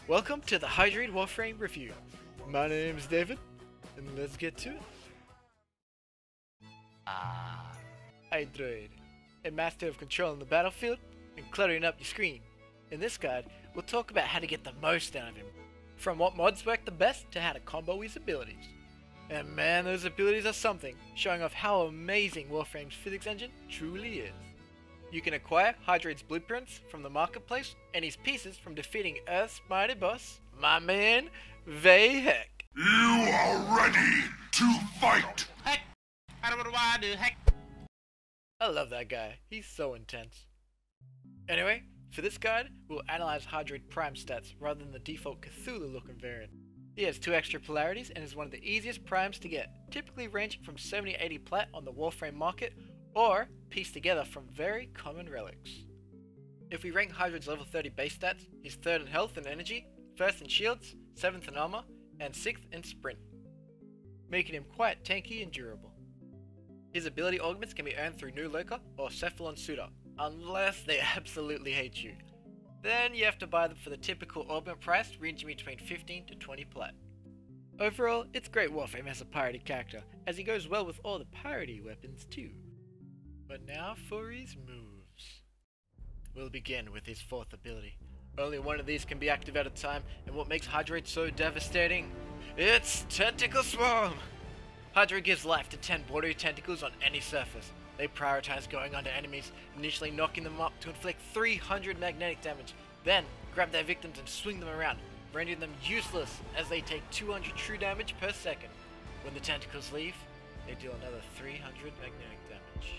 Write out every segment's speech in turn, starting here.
Welcome to the Hydroid Warframe review. My name's David, and let's get to it. Hydroid, a master of controlling the battlefield and cluttering up your screen. In this guide, we'll talk about how to get the most out of him, from what mods work the best to how to combo his abilities. And man, those abilities are something, showing off how amazing Warframe's physics engine truly is. You can acquire Hydroid's blueprints from the marketplace and his pieces from defeating Earth's mighty boss, my man, Vayhek. You are ready to fight! Heck! I don't know why I do, heck! I love that guy, he's so intense. Anyway, for this guide, we'll analyze Hydroid Prime stats rather than the default Cthulhu looking variant. He has 2 extra polarities and is one of the easiest primes to get, typically ranging from 70-80 plat on the Warframe market, or pieced together from very common relics. If we rank Hydroid's level 30 base stats, he's 3rd in health and energy, 1st in shields, 7th in armor, and 6th in sprint, making him quite tanky and durable. His ability augments can be earned through New Lurker or Cephalon Suitor, unless they absolutely hate you. Then you have to buy them for the typical augment price, ranging between 15 to 20 plat. Overall, it's great Warframe as a piratey character, as he goes well with all the piratey weapons too. But now for his moves. We'll begin with his 4th ability. Only one of these can be active at a time, and what makes Hydroid so devastating? It's Tentacle Swarm! Hydroid gives life to 10 watery tentacles on any surface. They prioritize going onto enemies, initially knocking them up to inflict 300 magnetic damage, then grab their victims and swing them around, rendering them useless as they take 200 true damage per second. When the tentacles leave, they deal another 300 magnetic damage.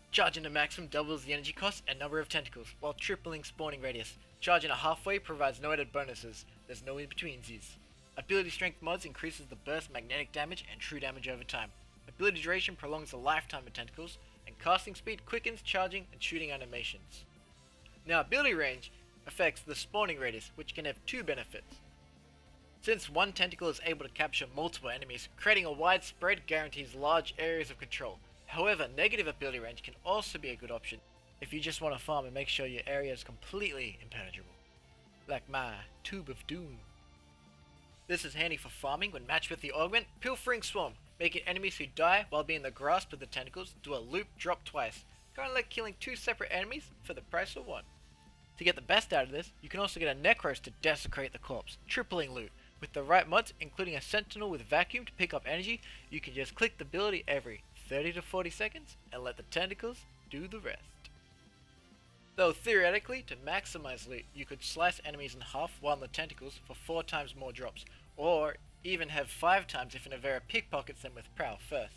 Charging to maximum doubles the energy cost and number of tentacles, while tripling spawning radius. Charging a halfway provides no added bonuses, there's no in-betweensies. Ability strength mods increases the burst magnetic damage and true damage over time. Ability duration prolongs the lifetime of tentacles, and casting speed quickens charging and shooting animations. Now ability range affects the spawning radius, which can have 2 benefits. Since one tentacle is able to capture multiple enemies, creating a wide spread guarantees large areas of control. However, negative ability range can also be a good option if you just want to farm and make sure your area is completely impenetrable. Like my Tube of Doom. This is handy for farming when matched with the augment Pilfering Swarm, making enemies who die while being in the grasp of the tentacles do a loop drop twice, kinda like killing 2 separate enemies for the price of 1. To get the best out of this, you can also get a Necros to desecrate the corpse, tripling loot. With the right mods, including a Sentinel with vacuum to pick up energy, you can just click the ability every 30 to 40 seconds and let the tentacles do the rest. Though theoretically, to maximize loot, you could slice enemies in half while in the tentacles for 4 times more drops, or even have 5 times if an Avera pickpockets them with Prowl first.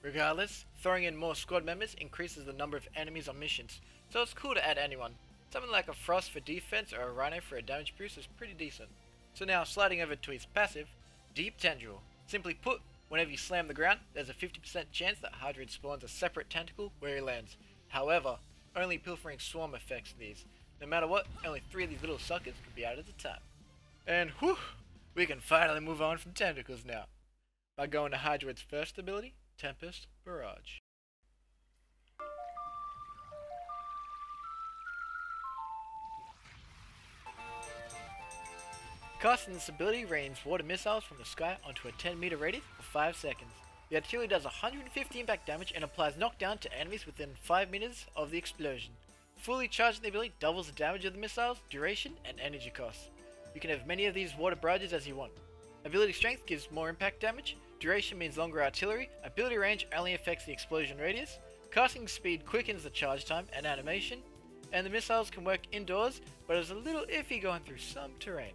Regardless, throwing in more squad members increases the number of enemies on missions, so it's cool to add anyone. Something like a Frost for defense or a Rhino for a damage boost is pretty decent. So now sliding over to his passive, Deep Tendril. Simply put, whenever you slam the ground, there's a 50% chance that Hydroid spawns a separate tentacle where he lands. However, only Pilfering Swarm affects these. No matter what, only 3 of these little suckers can be added at a time. And whew, we can finally move on from tentacles now, by going to Hydroid's first ability, Tempest Barrage. Casting this ability rains water missiles from the sky onto a 10-meter radius for 5 seconds. The artillery does 150 impact damage and applies knockdown to enemies within 5 meters of the explosion. Fully charging the ability doubles the damage of the missiles, duration, and energy costs. You can have many of these water barrages as you want. Ability strength gives more impact damage, duration means longer artillery, ability range only affects the explosion radius, casting speed quickens the charge time and animation, and the missiles can work indoors, but is a little iffy going through some terrain.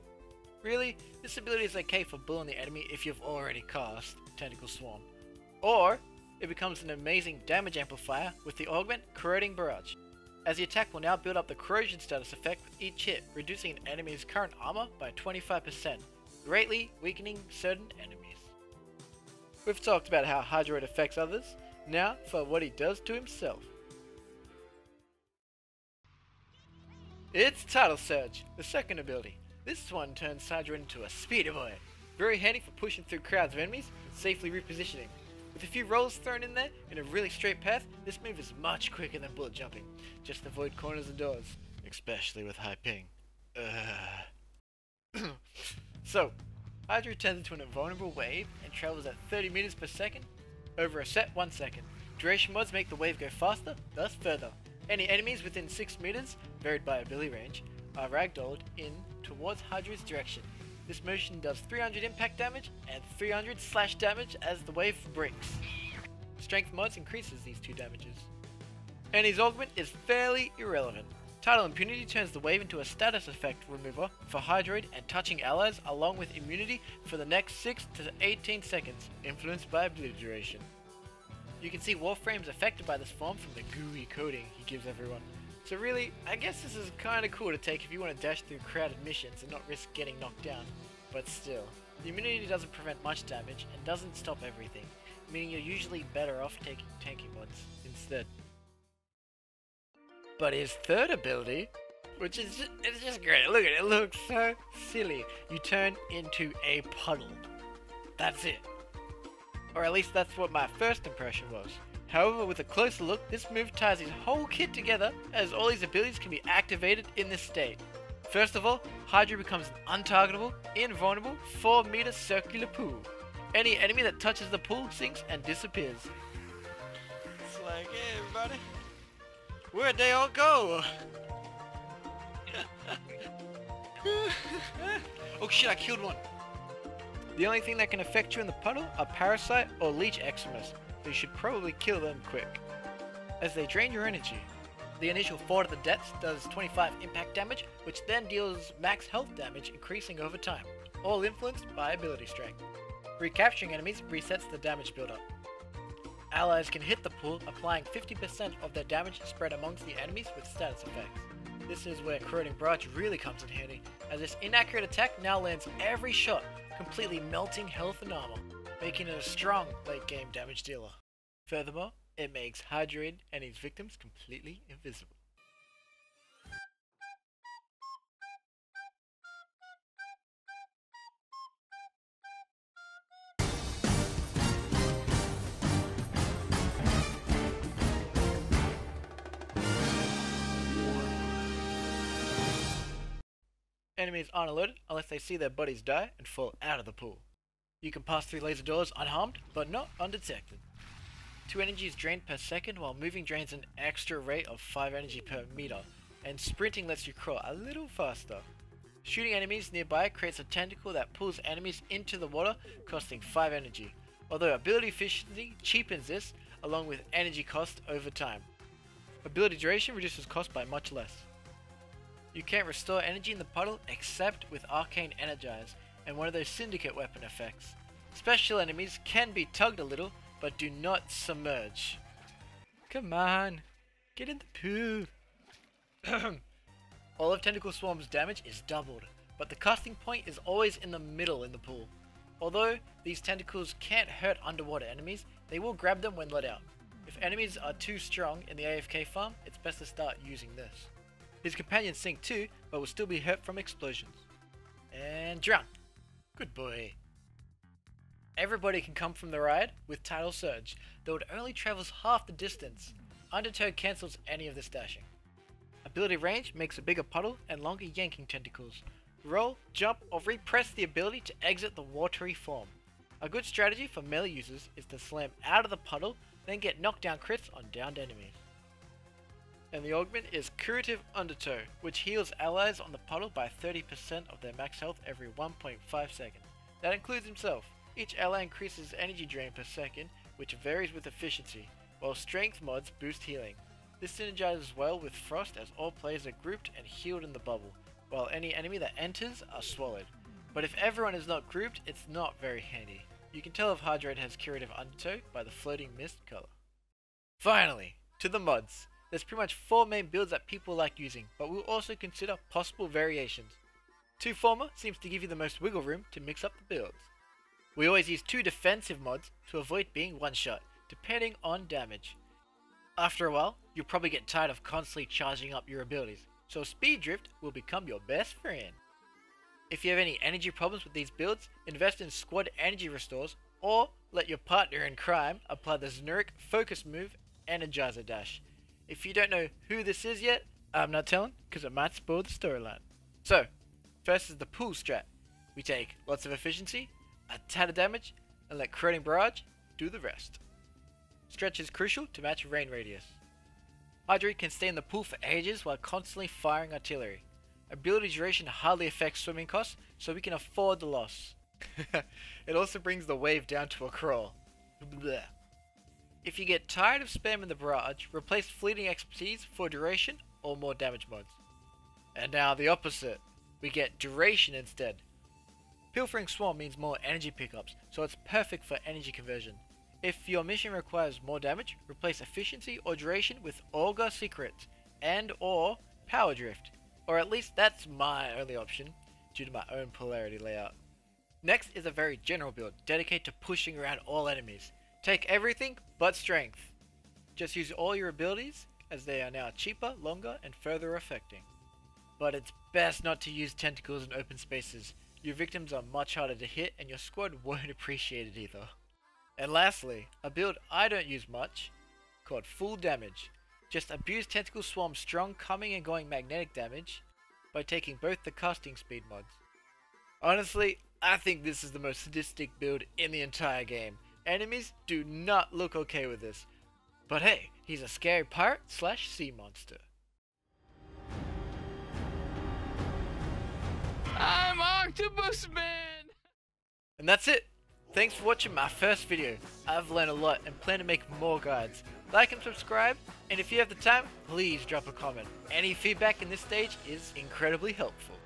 Really, this ability is okay for bullying the enemy if you've already cast Tentacle Swarm. Or, it becomes an amazing damage amplifier with the augment Corroding Barrage, as the attack will now build up the corrosion status effect with each hit, reducing an enemy's current armor by 25%, greatly weakening certain enemies. We've talked about how Hydroid affects others, now for what he does to himself. It's Tidal Surge, the second ability. This one turns Hydroid into a speeder boy, very handy for pushing through crowds of enemies and safely repositioning. With a few rolls thrown in there, in a really straight path, this move is much quicker than bullet jumping. Just avoid corners and doors, especially with high ping. So, Hydroid turns into an invulnerable wave and travels at 30 meters per second over a set 1 second. Duration mods make the wave go faster, thus further. Any enemies within 6 meters, varied by ability range, are ragdolled in towards Hydroid's direction. This motion does 300 impact damage and 300 slash damage as the wave breaks. Strength mods increases these two damages. Annie's augment is fairly irrelevant. Tidal Impunity turns the wave into a status effect remover for Hydroid and touching allies, along with immunity for the next 6 to 18 seconds, influenced by ability duration. You can see Warframe's affected by this form from the gooey coating he gives everyone. So really, I guess this is kinda cool to take if you want to dash through crowded missions and not risk getting knocked down. But still, the immunity doesn't prevent much damage and doesn't stop everything, meaning you're usually better off taking tanking mods instead. But his third ability, which is it's just great. Look at it, it looks so silly. You turn into a puddle. That's it. Or at least that's what my first impression was. However, with a closer look, this move ties his whole kit together as all his abilities can be activated in this state. First of all, Hydra becomes an untargetable, invulnerable, 4-meter circular pool. Any enemy that touches the pool sinks and disappears. It's like, hey everybody, where'd they all go? Oh shit, I killed one. The only thing that can affect you in the puddle are Parasite or Leech Eczemas, so you should probably kill them quick, as they drain your energy. The initial 4 to the deaths does 25 impact damage, which then deals max health damage increasing over time, all influenced by ability strength. Recapturing enemies resets the damage buildup. Allies can hit the pool, applying 50% of their damage spread amongst the enemies with status effects. This is where Corroding Barrage really comes in handy, as this inaccurate attack now lands every shot, completely melting health and armor, making it a strong late game damage dealer. Furthermore, it makes Hydroid and his victims completely invisible. Enemies aren't alerted unless they see their buddies die and fall out of the pool. You can pass through laser doors unharmed, but not undetected. 2 energy is drained per second, while moving drains an extra rate of 5 energy per meter, and sprinting lets you crawl a little faster. Shooting enemies nearby creates a tentacle that pulls enemies into the water, costing 5 energy, although ability efficiency cheapens this, along with energy cost over time. Ability duration reduces cost by much less. You can't restore energy in the puddle except with Arcane Energize and one of those Syndicate weapon effects. Special enemies can be tugged a little, but do not submerge. Come on, get in the poo. All of Tentacle Swarm's damage is doubled, but the casting point is always in the middle in the pool. Although these tentacles can't hurt underwater enemies, they will grab them when let out. If enemies are too strong in the AFK farm, it's best to start using this. His companions sink too, but will still be hurt from explosions. And drown. Good boy. Everybody can come from the ride with Tidal Surge, though it only travels half the distance. Undertow cancels any of this dashing. Ability range makes a bigger puddle and longer yanking tentacles. Roll, jump, or repress the ability to exit the watery form. A good strategy for melee users is to slam out of the puddle, then get knockdown crits on downed enemies. And the augment is Curative Undertow, which heals allies on the puddle by 30% of their max health every 1.5 seconds. That includes himself. Each ally increases energy drain per second, which varies with efficiency, while strength mods boost healing. This synergizes well with Frost as all players are grouped and healed in the bubble, while any enemy that enters are swallowed. But if everyone is not grouped, it's not very handy. You can tell if Hydroid has Curative Undertow by the floating mist color. Finally, to the mods. There's pretty much 4 main builds that people like using, but we'll also consider possible variations. 2 Former seems to give you the most wiggle room to mix up the builds. We always use 2 defensive mods to avoid being one-shot, depending on damage. After a while, you'll probably get tired of constantly charging up your abilities, so Speed Drift will become your best friend. If you have any energy problems with these builds, invest in Squad Energy Restores or let your partner in crime apply the generic focus move Energizer Dash. If you don't know who this is yet, I'm not telling because it might spoil the storyline. So, first is the pool strat. We take lots of efficiency, a tad of damage, and let Corroding Barrage do the rest. Stretch is crucial to match rain radius. Hydroid can stay in the pool for ages while constantly firing artillery. Ability duration hardly affects swimming costs, so we can afford the loss. It also brings the wave down to a crawl. Blech. If you get tired of spamming the barrage, replace fleeting expertise for duration or more damage mods. And now the opposite. We get duration instead. Pilfering Swarm means more energy pickups, so it's perfect for energy conversion. If your mission requires more damage, replace efficiency or duration with Augur Secret and or Power Drift. Or at least that's my only option, due to my own polarity layout. Next is a very general build, dedicated to pushing around all enemies. Take everything but strength. Just use all your abilities, as they are now cheaper, longer, and further affecting. But it's best not to use tentacles in open spaces. Your victims are much harder to hit, and your squad won't appreciate it either. And lastly, a build I don't use much, called Full Damage. Just abuse Tentacle Swarm's strong coming and going magnetic damage by taking both the casting speed mods. Honestly, I think this is the most sadistic build in the entire game. Enemies do not look okay with this. But hey, he's a scary pirate / sea monster. I'm Octopus Man! And that's it. Thanks for watching my first video. I've learned a lot and plan to make more guides. Like and subscribe, and if you have the time, please drop a comment. Any feedback in this stage is incredibly helpful.